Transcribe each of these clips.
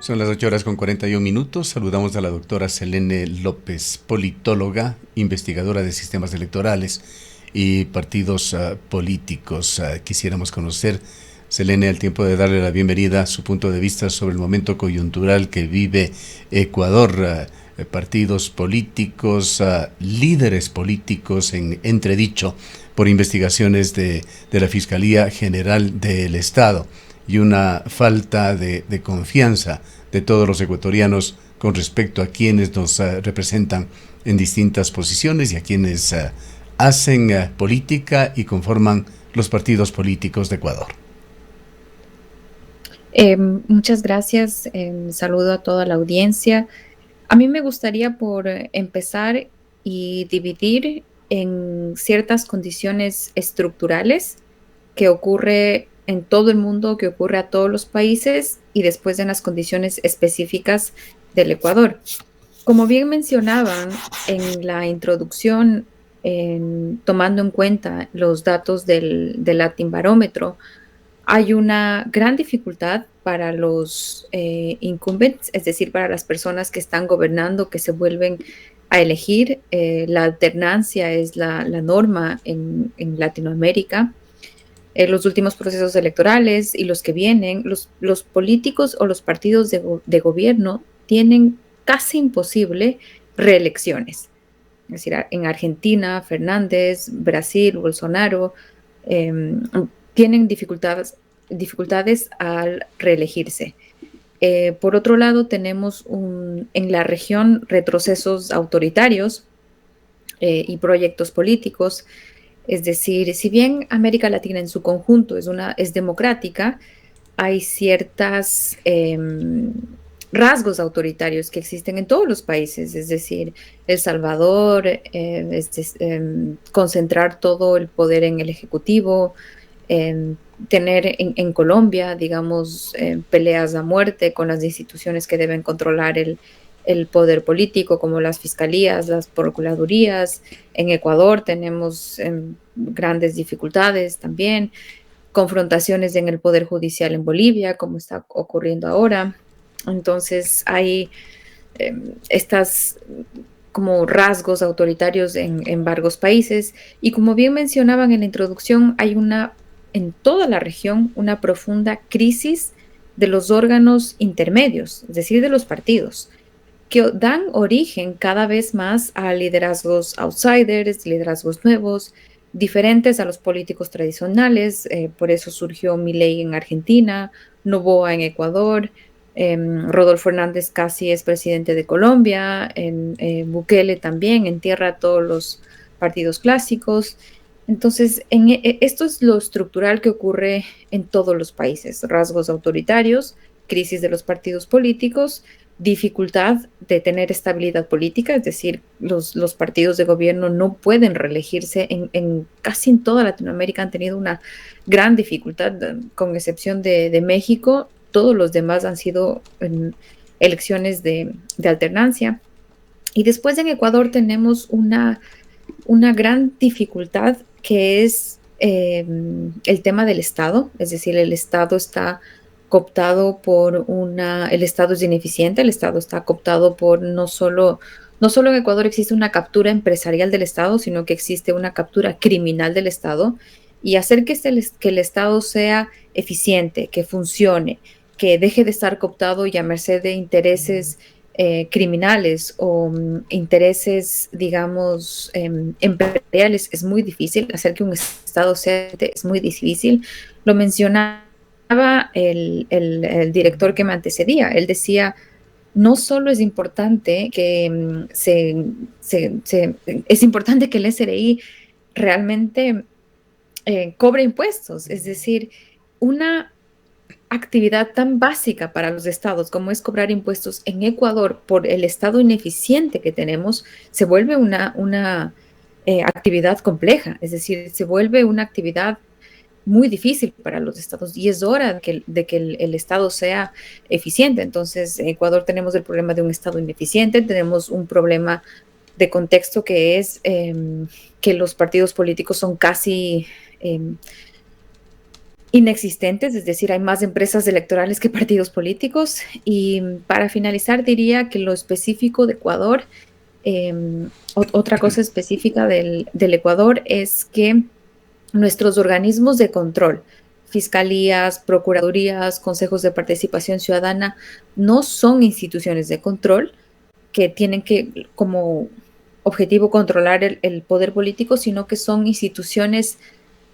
Son las 8:41. Saludamos a la doctora Selene López, politóloga, investigadora de sistemas electorales y partidos políticos. Quisiéramos conocer, Selene, al tiempo de darle la bienvenida, su punto de vista sobre el momento coyuntural que vive Ecuador. Partidos políticos, líderes políticos en entredicho por investigaciones de la Fiscalía General del Estado y una falta de confianza de todos los ecuatorianos con respecto a quienes nos representan en distintas posiciones y a quienes hacen política y conforman los partidos políticos de Ecuador. Muchas gracias. Saludo a toda la audiencia. A mí me gustaría por empezar y dividir en ciertas condiciones estructurales que ocurre en todo el mundo, que ocurre a todos los países y después en las condiciones específicas del Ecuador. Como bien mencionaban en la introducción, tomando en cuenta los datos del Latinbarómetro, hay una gran dificultad para los incumbents, es decir, para las personas que están gobernando, que se vuelven a elegir. La alternancia es la norma en Latinoamérica. Los últimos procesos electorales y los que vienen, los políticos o los partidos de gobierno tienen casi imposible reelecciones. Es decir, en Argentina, Fernández, Brasil, Bolsonaro, eh, tienen dificultades al reelegirse. Por otro lado, tenemos en la región retrocesos autoritarios y proyectos políticos. Es decir, si bien América Latina en su conjunto es democrática, hay ciertas rasgos autoritarios que existen en todos los países, es decir, El Salvador, concentrar todo el poder en el Ejecutivo, tener en Colombia, digamos, peleas a muerte con las instituciones que deben controlar el poder político, como las fiscalías, las procuradurías. En Ecuador tenemos grandes dificultades también, confrontaciones en el poder judicial en Bolivia, como está ocurriendo ahora. Entonces hay estas como rasgos autoritarios en varios países, y como bien mencionaban en la introducción, hay en toda la región una profunda crisis de los órganos intermedios, es decir, de los partidos, que dan origen cada vez más a liderazgos outsiders, liderazgos nuevos, diferentes a los políticos tradicionales. Por eso surgió Milei en Argentina, Noboa en Ecuador, Rodolfo Hernández casi es presidente de Colombia, Bukele también entierra a todos los partidos clásicos. Entonces, esto es lo estructural que ocurre en todos los países: rasgos autoritarios, crisis de los partidos políticos, dificultad de tener estabilidad política, es decir, los partidos de gobierno no pueden reelegirse. Casi en toda Latinoamérica han tenido una gran dificultad, con excepción de México. Todos los demás han sido elecciones de alternancia. Y después en Ecuador tenemos una gran dificultad, que es el tema del Estado. Es decir, el Estado está cooptado el Estado es ineficiente, el Estado está cooptado por no solo en Ecuador existe una captura empresarial del Estado, sino que existe una captura criminal del Estado. Y hacer que el Estado sea eficiente, que funcione, que deje de estar cooptado y a merced de intereses criminales o intereses, digamos, empresariales, es muy difícil. Hacer que un Estado sea es muy difícil. Lo mencionaba el director que me antecedía. Él decía, no solo es importante que es importante que el SRI realmente cobre impuestos, es decir, una actividad tan básica para los estados como es cobrar impuestos en Ecuador, por el estado ineficiente que tenemos, se vuelve una actividad compleja. Es decir, se vuelve una actividad muy difícil para los estados, y es hora de que el estado sea eficiente. Entonces, en Ecuador tenemos el problema de un estado ineficiente, tenemos un problema de contexto, que es que los partidos políticos son casi inexistentes, es decir, hay más empresas electorales que partidos políticos. Y para finalizar, diría que lo específico de Ecuador, otra cosa específica del Ecuador es que nuestros organismos de control, fiscalías, procuradurías, consejos de participación ciudadana, no son instituciones de control que tienen que como objetivo controlar el poder político, sino que son instituciones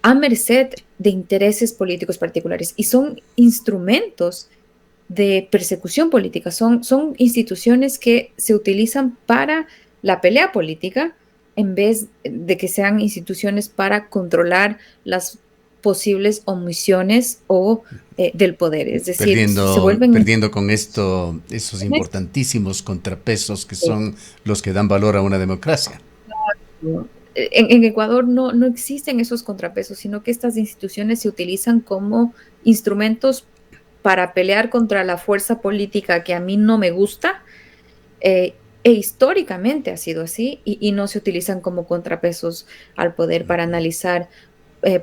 a merced de intereses políticos particulares y son instrumentos de persecución política, son instituciones que se utilizan para la pelea política en vez de que sean instituciones para controlar las posibles omisiones o del poder. Es decir, se vuelven Perdiendo con esto esos importantísimos contrapesos que son los que dan valor a una democracia. en Ecuador no existen esos contrapesos, sino que estas instituciones se utilizan como instrumentos para pelear contra la fuerza política que a mí no me gusta, e históricamente ha sido así, y no se utilizan como contrapesos al poder para analizar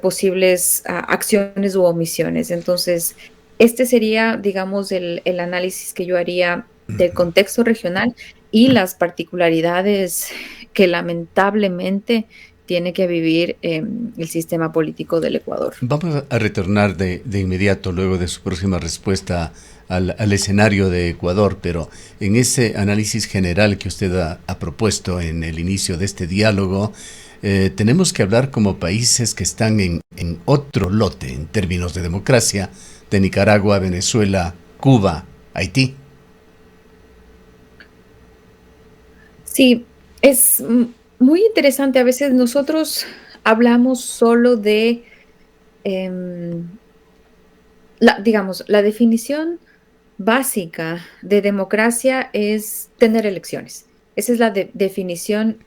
posibles acciones u omisiones. Entonces, este sería, digamos, el análisis que yo haría del contexto regional y las particularidades que lamentablemente tiene que vivir el sistema político del Ecuador. Vamos a retornar de inmediato, luego de su próxima respuesta, al escenario de Ecuador, pero en ese análisis general que usted ha propuesto en el inicio de este diálogo, tenemos que hablar como países que están en otro lote en términos de democracia, de Nicaragua, Venezuela, Cuba, Haití. Sí, es muy interesante. A veces nosotros hablamos solo de, em, digamos, la definición básica de democracia es tener elecciones. Esa es la definición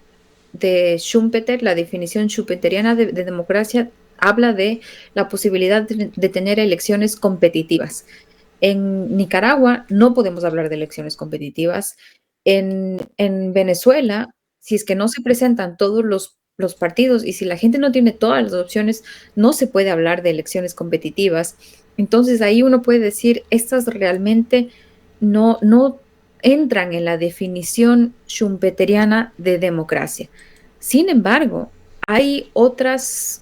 de Schumpeter, la definición schumpeteriana de democracia habla de la posibilidad de tener elecciones competitivas. En Nicaragua no podemos hablar de elecciones competitivas. En Venezuela, si es que no se presentan todos los partidos y si la gente no tiene todas las opciones, no se puede hablar de elecciones competitivas. Entonces ahí uno puede decir, estas realmente no entran en la definición schumpeteriana de democracia. Sin embargo, hay otros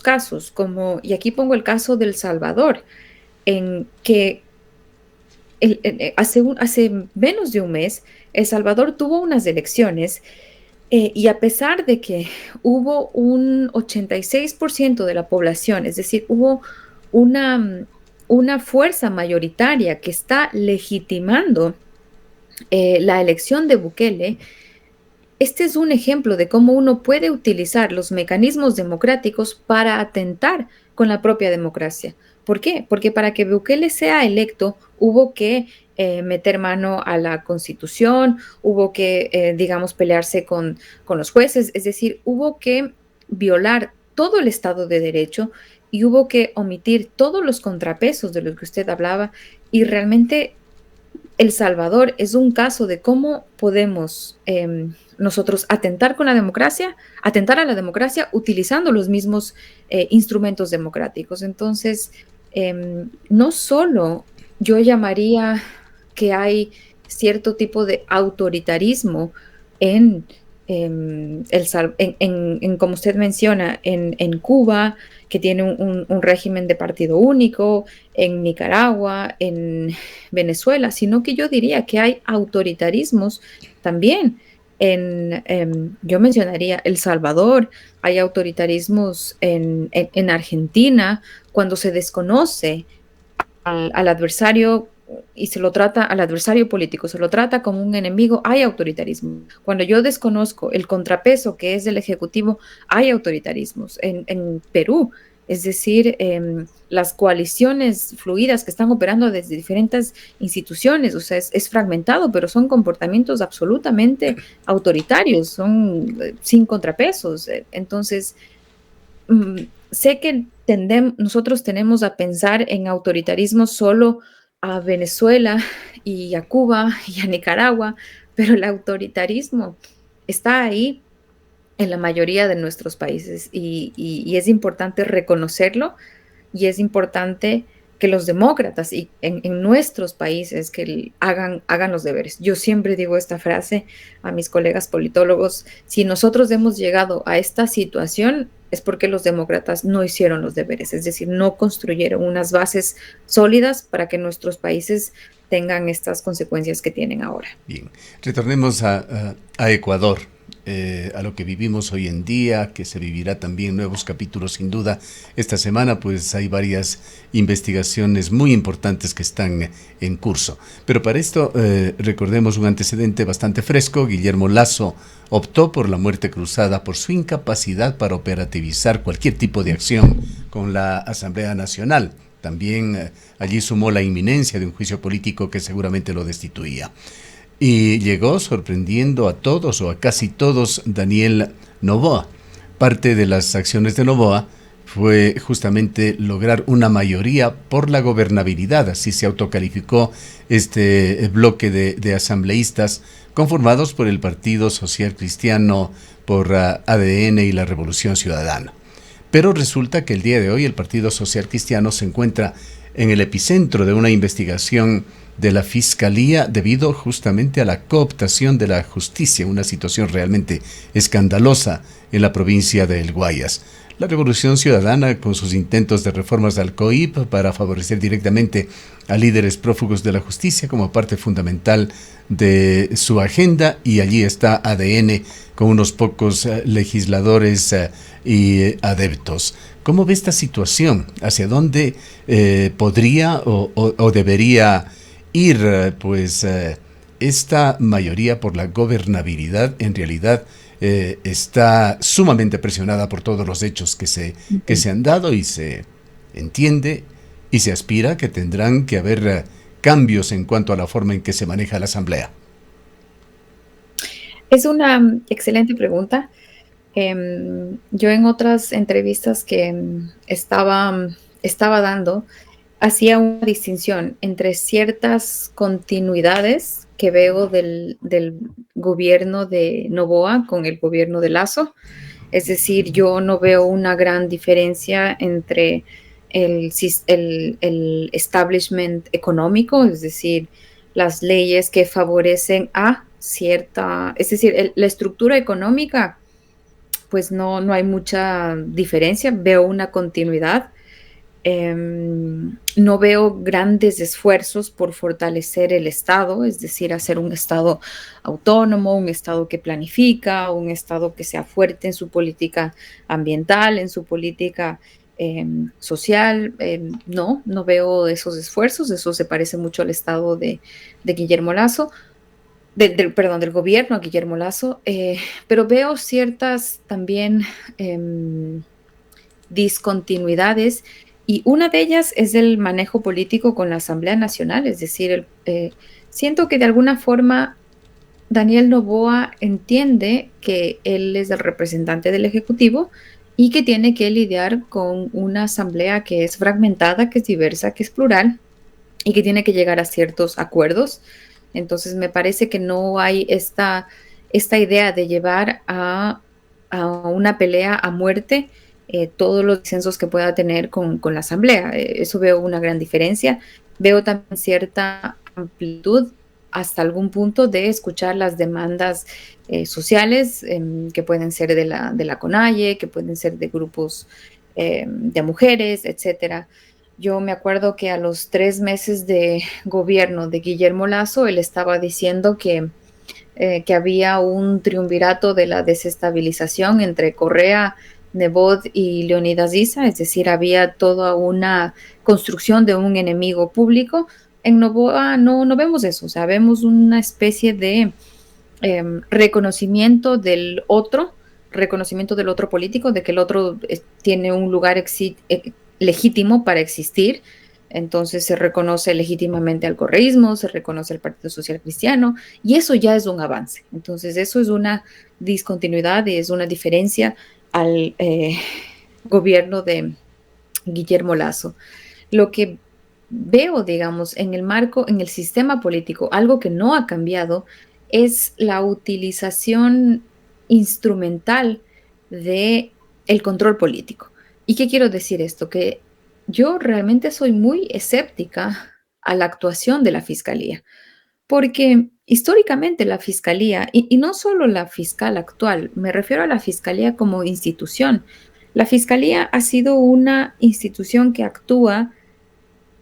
casos, como, y aquí pongo el caso del Salvador, en que hace menos de un mes, El Salvador tuvo unas elecciones, y a pesar de que hubo un 86% de la población, es decir, hubo una fuerza mayoritaria que está legitimando la elección de Bukele. Este es un ejemplo de cómo uno puede utilizar los mecanismos democráticos para atentar con la propia democracia. ¿Por qué? Porque para que Bukele sea electo hubo que meter mano a la Constitución, hubo que, digamos, pelearse con los jueces, es decir, hubo que violar todo el Estado de Derecho y hubo que omitir todos los contrapesos de los que usted hablaba, y realmente El Salvador es un caso de cómo podemos nosotros atentar a la democracia utilizando los mismos instrumentos democráticos. Entonces, no solo yo llamaría que hay cierto tipo de autoritarismo en, como usted menciona, en Cuba, que tiene un régimen de partido único, en Nicaragua, en Venezuela, sino que yo diría que hay autoritarismos también. Yo mencionaría El Salvador, hay autoritarismos en Argentina, cuando se desconoce al adversario y se lo trata al adversario político, se lo trata como un enemigo, hay autoritarismo. Cuando yo desconozco el contrapeso que es el Ejecutivo, hay autoritarismos. En Perú, es decir, las coaliciones fluidas que están operando desde diferentes instituciones, o sea, es fragmentado, pero son comportamientos absolutamente autoritarios, son sin contrapesos. Entonces, sé que nosotros tenemos a pensar en autoritarismo solo a Venezuela y a Cuba y a Nicaragua, pero el autoritarismo está ahí en la mayoría de nuestros países, y es importante reconocerlo, y es importante que los demócratas y en nuestros países que hagan los deberes. Yo siempre digo esta frase a mis colegas politólogos: si nosotros hemos llegado a esta situación es porque los demócratas no hicieron los deberes, es decir, no construyeron unas bases sólidas para que nuestros países tengan estas consecuencias que tienen ahora. Bien, retornemos a Ecuador, a lo que vivimos hoy en día, que se vivirá también nuevos capítulos sin duda. Esta semana pues hay varias investigaciones muy importantes que están en curso. Pero para esto recordemos un antecedente bastante fresco. Guillermo Lasso optó por la muerte cruzada por su incapacidad para operativizar cualquier tipo de acción con la Asamblea Nacional. También allí sumó la inminencia de un juicio político que seguramente lo destituía. Y llegó sorprendiendo a todos o a casi todos Daniel Noboa. Parte de las acciones de Noboa fue justamente lograr una mayoría por la gobernabilidad, así se autocalificó este bloque de asambleístas conformados por el Partido Social Cristiano, por ADN y la Revolución Ciudadana. Pero resulta que el día de hoy el Partido Social Cristiano se encuentra en el epicentro de una investigación de la Fiscalía debido justamente a la cooptación de la justicia, una situación realmente escandalosa en la provincia de El Guayas. La Revolución Ciudadana, con sus intentos de reformas al COIP para favorecer directamente a líderes prófugos de la justicia como parte fundamental de su agenda, y allí está ADN con unos pocos legisladores y adeptos. ¿Cómo ve esta situación? ¿Hacia dónde podría o debería ir esta mayoría por la gobernabilidad? En realidad está sumamente presionada por todos los hechos que se han dado, y se entiende y se aspira que tendrán que haber cambios en cuanto a la forma en que se maneja la Asamblea. Es una excelente pregunta. Yo en otras entrevistas que estaba dando, hacía una distinción entre ciertas continuidades que veo del gobierno de Noboa con el gobierno de Lasso. Es decir, yo no veo una gran diferencia entre el establishment económico, es decir, las leyes que favorecen a cierta, es decir, la estructura económica, pues no hay mucha diferencia, veo una continuidad. No veo grandes esfuerzos por fortalecer el Estado, es decir, hacer un Estado autónomo, un Estado que planifica, un Estado que sea fuerte en su política ambiental, en su política social. No veo esos esfuerzos. Eso se parece mucho al Estado de Guillermo Lasso, del gobierno a Guillermo Lasso, pero veo ciertas también discontinuidades, y una de ellas es el manejo político con la Asamblea Nacional. Es decir, siento que de alguna forma Daniel Noboa entiende que él es el representante del Ejecutivo y que tiene que lidiar con una asamblea que es fragmentada, que es diversa, que es plural, y que tiene que llegar a ciertos acuerdos. Entonces me parece que no hay esta idea de llevar a una pelea a muerte todos los disensos que pueda tener con la Asamblea. Eso veo una gran diferencia. Veo también cierta amplitud hasta algún punto de escuchar las demandas sociales, que pueden ser de la CONAIE, que pueden ser de grupos de mujeres, etcétera. Yo me acuerdo que a los 3 meses de gobierno de Guillermo Lasso, él estaba diciendo que había un triunvirato de la desestabilización entre Correa, Nebot y Leonidas Issa, es decir, había toda una construcción de un enemigo público. En Noboa no vemos eso, o sea, vemos una especie de reconocimiento del otro político, de que el otro tiene un lugar legítimo para existir. Entonces se reconoce legítimamente al correísmo, se reconoce al Partido Social Cristiano, y eso ya es un avance. Entonces eso es una discontinuidad y es una diferencia al gobierno de Guillermo Lasso. Lo que veo, digamos, en el sistema político, algo que no ha cambiado es la utilización instrumental de el control político. ¿Y qué quiero decir esto? Que yo realmente soy muy escéptica a la actuación de la fiscalía, porque históricamente la fiscalía, y no solo la fiscal actual, me refiero a la fiscalía como institución. La fiscalía ha sido una institución que actúa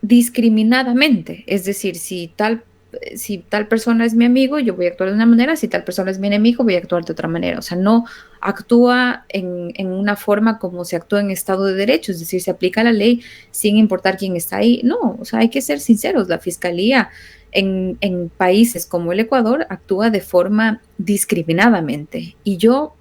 discriminadamente, es decir, si tal persona es mi amigo, yo voy a actuar de una manera, si tal persona es mi enemigo, voy a actuar de otra manera. O sea, no actúa en una forma como se actúa en Estado de Derecho, es decir, se aplica la ley sin importar quién está ahí. No, o sea, hay que ser sinceros, la Fiscalía en países como el Ecuador actúa de forma discriminadamente y yo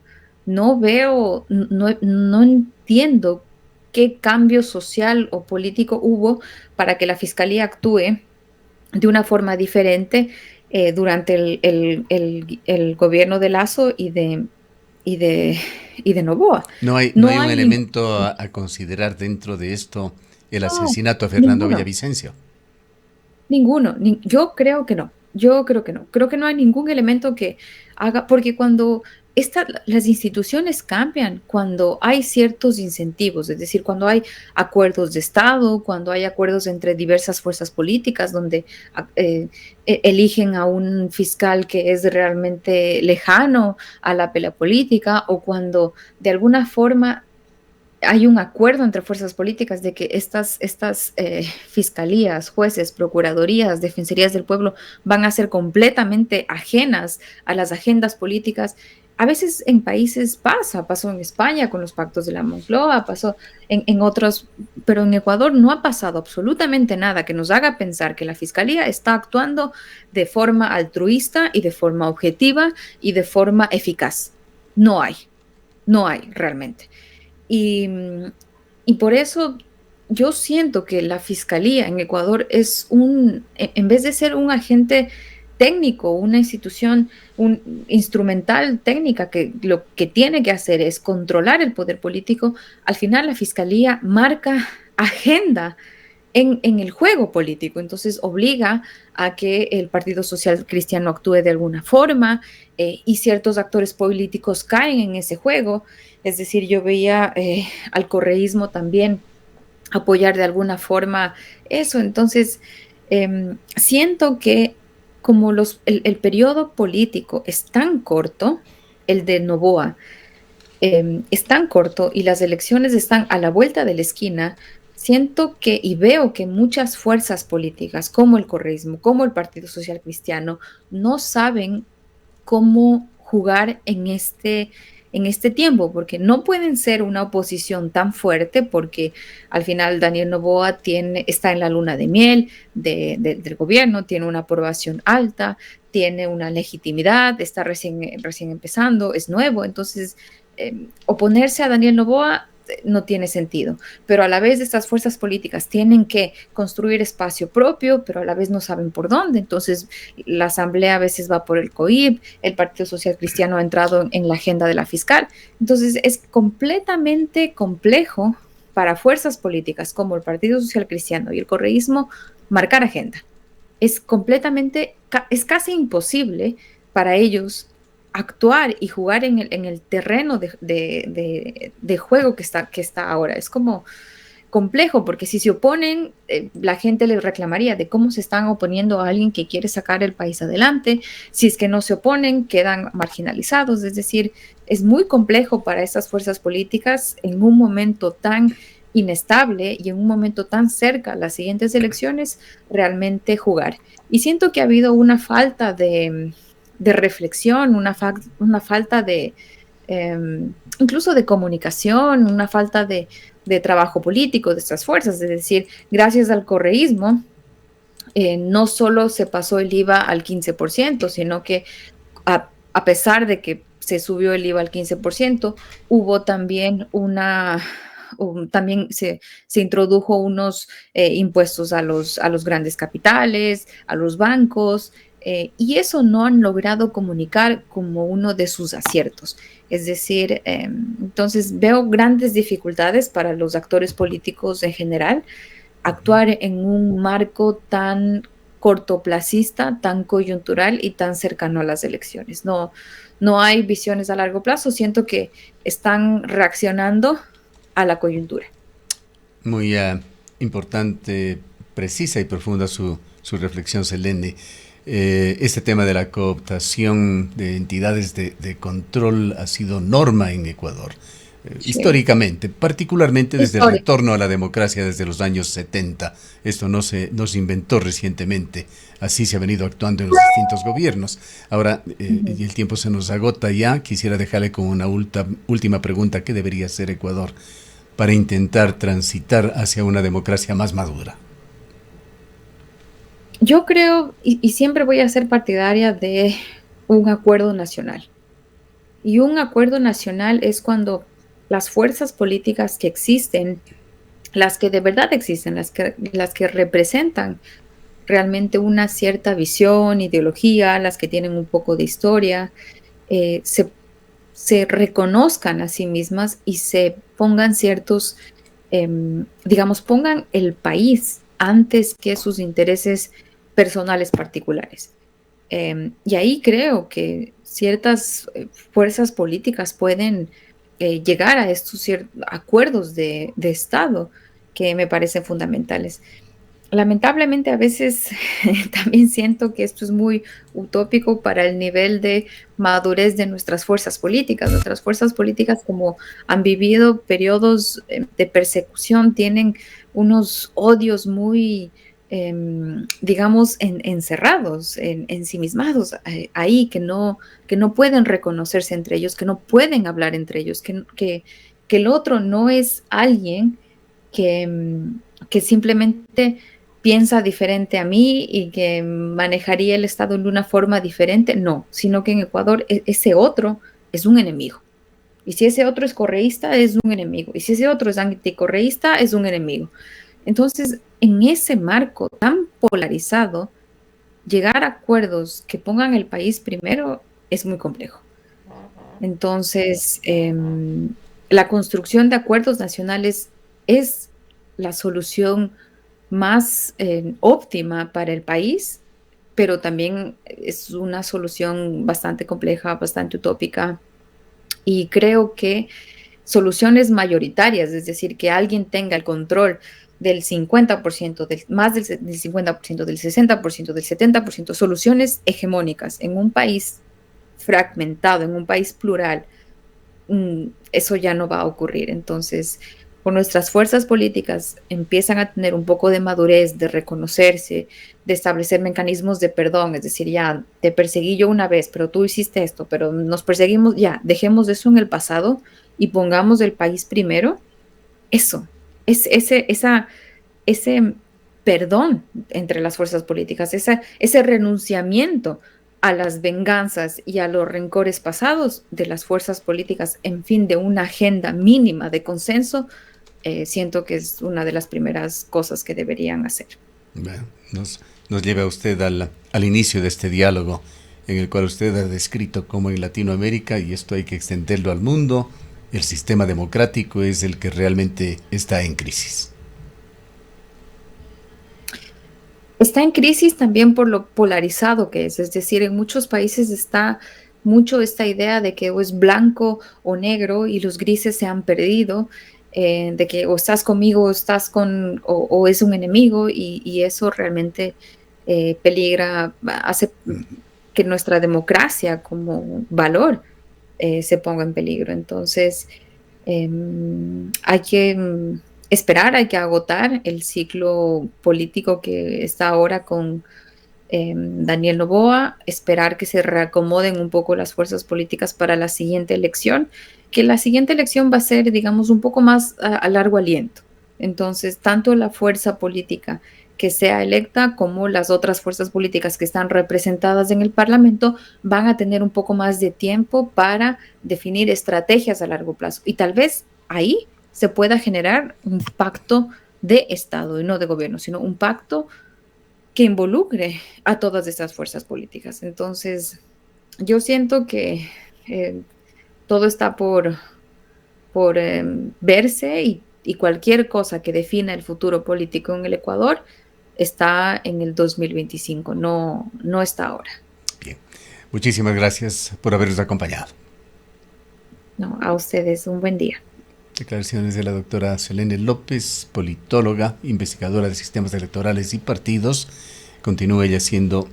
no veo, no entiendo qué cambio social o político hubo para que la fiscalía actúe de una forma diferente durante el gobierno de Lazo y de, y de Novoa. No hay No un hay ningún, elemento a considerar dentro de esto, el no, asesinato a Fernando ninguno. Villavicencio. Ninguno, yo creo que no, yo creo que no hay ningún elemento que haga, porque cuando las instituciones cambian, cuando hay ciertos incentivos, es decir, cuando hay acuerdos de Estado, cuando hay acuerdos entre diversas fuerzas políticas, donde eligen a un fiscal que es realmente lejano a la pelea política, o cuando de alguna forma hay un acuerdo entre fuerzas políticas de que estas fiscalías, jueces, procuradurías, defensorías del pueblo van a ser completamente ajenas a las agendas políticas. A veces en países pasó en España con los pactos de la Moncloa, pasó en otros, pero en Ecuador no ha pasado absolutamente nada que nos haga pensar que la fiscalía está actuando de forma altruista y de forma objetiva y de forma eficaz. No hay, no hay realmente. Y, y por eso yo siento que la fiscalía en Ecuador es en vez de ser un agente técnico, una institución, un instrumental técnica que lo que tiene que hacer es controlar el poder político, al final la fiscalía marca agenda en el juego político. Entonces obliga a que el Partido Social Cristiano actúe de alguna forma y ciertos actores políticos caen en ese juego. Es decir, yo veía al correísmo también apoyar de alguna forma eso. Entonces, siento que como el periodo político es tan corto, el de Novoa, es tan corto y las elecciones están a la vuelta de la esquina, siento que y veo que muchas fuerzas políticas, como el correísmo, como el Partido Social Cristiano, no saben cómo jugar en este tiempo, porque no pueden ser una oposición tan fuerte, porque al final Daniel Noboa está en la luna de miel del gobierno, tiene una aprobación alta, tiene una legitimidad, está recién empezando, es nuevo, entonces oponerse a Daniel Noboa no tiene sentido, pero a la vez estas fuerzas políticas tienen que construir espacio propio, pero a la vez no saben por dónde, entonces la asamblea a veces va por el COIP, el Partido Social Cristiano ha entrado en la agenda de la fiscal, entonces es completamente complejo para fuerzas políticas como el Partido Social Cristiano y el correísmo marcar agenda. Es casi imposible para ellos actuar y jugar en el terreno de juego que está ahora. Es como complejo, porque si se oponen, la gente les reclamaría de cómo se están oponiendo a alguien que quiere sacar el país adelante. Si es que no se oponen, quedan marginalizados. Es decir, es muy complejo para estas fuerzas políticas en un momento tan inestable y en un momento tan cerca a las siguientes elecciones, realmente jugar. Y siento que ha habido una falta de reflexión, una falta eh, incluso de comunicación, una falta de trabajo político de estas fuerzas. Es decir, gracias al correísmo, no solo se pasó el IVA al 15%, sino que a pesar de que se subió el IVA al 15%, hubo también también se introdujo unos impuestos a los grandes capitales, a los bancos, y eso no han logrado comunicar como uno de sus aciertos. Es decir, entonces veo grandes dificultades para los actores políticos en general actuar en un marco tan cortoplacista, tan coyuntural y tan cercano a las elecciones. No, no hay visiones a largo plazo. Siento que están reaccionando a la coyuntura. Muy Importante, precisa y profunda su reflexión, Selene. Este tema de la cooptación de entidades de control ha sido norma en Ecuador, Sí, históricamente, particularmente desde el histórico. retorno a la democracia desde los años 70. Esto no se inventó recientemente, así se ha venido actuando en los distintos gobiernos. Ahora, Ujú. y el tiempo se nos agota ya, quisiera dejarle con una última pregunta: ¿qué debería hacer Ecuador para intentar transitar hacia una democracia más madura? Yo creo, y siempre voy a ser partidaria de un acuerdo nacional. Y un acuerdo nacional es cuando las fuerzas políticas que existen, las que de verdad existen, las que representan realmente una cierta visión, ideología, las que tienen un poco de historia, eh, se, se reconozcan a sí mismas y se pongan ciertos, digamos, pongan el país antes que sus intereses personales particulares. Y ahí creo que ciertas fuerzas políticas pueden llegar a estos acuerdos de Estado que me parecen fundamentales. Lamentablemente a veces también siento que esto es muy utópico para el nivel de madurez de nuestras fuerzas políticas. Nuestras fuerzas políticas, como han vivido periodos de persecución, tienen unos odios muy, digamos, encerrados, ensimismados ahí, que no pueden reconocerse entre ellos, que no pueden hablar entre ellos, que el otro no es alguien que, que simplemente piensa diferente a mí y que manejaría el Estado de una forma diferente, no, sino que en Ecuador ese otro es un enemigo. Y si ese otro es correísta, es un enemigo. Y si ese otro es anticorreísta, es un enemigo. Entonces, en ese marco tan polarizado, llegar a acuerdos que pongan el país primero es muy complejo. Entonces, la construcción de acuerdos nacionales es la solución más óptima para el país, pero también es una solución bastante compleja, bastante utópica. Y creo que soluciones mayoritarias, es decir, que alguien tenga el control del 50%, más del 50%, del 60%, del 70%, soluciones hegemónicas en un país fragmentado, en un país plural, eso ya no va a ocurrir. Entonces, por nuestras fuerzas políticas empiezan a tener un poco de madurez, de reconocerse, de establecer mecanismos de perdón, es decir, ya te perseguí yo una vez, pero tú hiciste esto, pero nos perseguimos, ya, dejemos eso en el pasado y pongamos el país primero. Eso, es ese perdón entre las fuerzas políticas, ese renunciamiento a las venganzas y a los rencores pasados de las fuerzas políticas en fin de una agenda mínima de consenso, siento que es una de las primeras cosas que deberían hacer. Bueno, nos lleva usted al inicio de este diálogo en el cual usted ha descrito cómo en Latinoamérica, y esto hay que extenderlo al mundo, el sistema democrático es el que realmente está en crisis. Está en crisis también por lo polarizado que es decir, en muchos países está mucho esta idea de que o es blanco o negro y los grises se han perdido, de que o estás conmigo o estás o es un enemigo y eso realmente peligra, hace que nuestra democracia como valor se ponga en peligro. Entonces, hay que esperar, hay que agotar el ciclo político que está ahora con Daniel Noboa, esperar que se reacomoden un poco las fuerzas políticas para la siguiente elección, que la siguiente elección va a ser, digamos, un poco más a largo aliento. Entonces, tanto la fuerza política que sea electa como las otras fuerzas políticas que están representadas en el Parlamento van a tener un poco más de tiempo para definir estrategias a largo plazo. Y tal vez ahí se pueda generar un pacto de Estado y no de gobierno, sino un pacto que involucre a todas estas fuerzas políticas. Entonces, yo siento que eh, todo está por verse y cualquier cosa que defina el futuro político en el Ecuador está en el 2025, no, no está ahora. Bien, muchísimas gracias por habernos acompañado. No, a ustedes un buen día. Declaraciones de la doctora Selene López, politóloga, investigadora de sistemas electorales y partidos. Continúa ella haciendo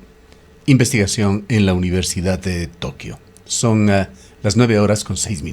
investigación en la Universidad de Tokio. Son las 9:06 minutos.